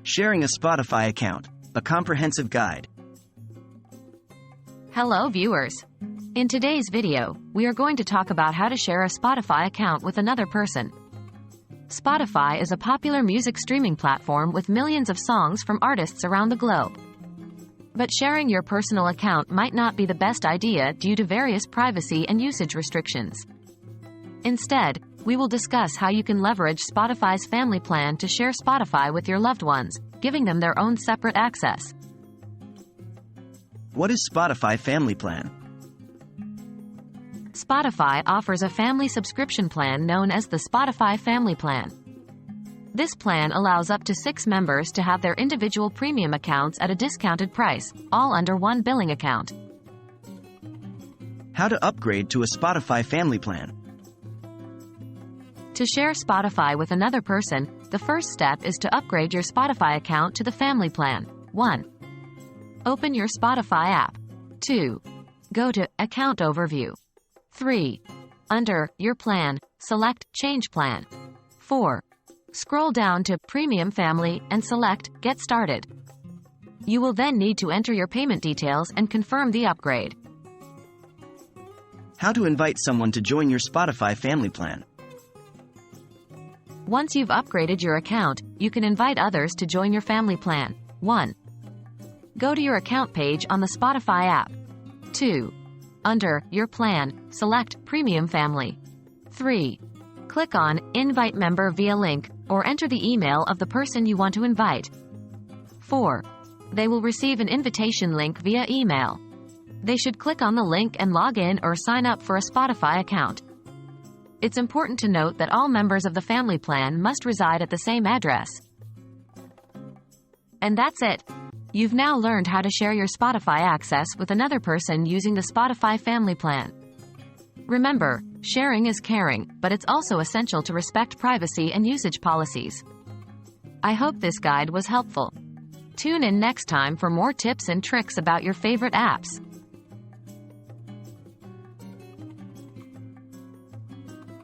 Sharing a Spotify account, a comprehensive guide. Hello viewers. In today's video, we are going to talk about how to share a Spotify account with another person. Spotify is a popular music streaming platform with millions of songs from artists around the globe. But sharing your personal account might not be the best idea due to various privacy and usage restrictions. Instead, we will discuss how you can leverage Spotify's family plan to share Spotify with your loved ones, giving them their own separate access. What is Spotify Family Plan? Spotify offers a family subscription plan known as the Spotify Family Plan. This plan allows up to 6 members to have their individual premium accounts at a discounted price, all under one billing account. How to upgrade to a Spotify Family Plan? To share Spotify with another person, the first step is to upgrade your Spotify account to the Family Plan. 1. Open your Spotify app. 2. Go to Account Overview. 3. Under Your Plan, select Change Plan. 4. Scroll down to Premium Family and select Get Started. You will then need to enter your payment details and confirm the upgrade. How to invite someone to join your Spotify Family Plan? Once you've upgraded your account, you can invite others to join your family plan. 1. Go to your account page on the Spotify app. 2. Under Your Plan, select Premium Family. 3. Click on Invite Member via link, or enter the email of the person you want to invite. 4. They will receive an invitation link via email. They should click on the link and log in or sign up for a Spotify account. It's important to note that all members of the family plan must reside at the same address. And that's it. You've now learned how to share your Spotify access with another person using the Spotify Family Plan. Remember, sharing is caring, but it's also essential to respect privacy and usage policies. I hope this guide was helpful. Tune in next time for more tips and tricks about your favorite apps.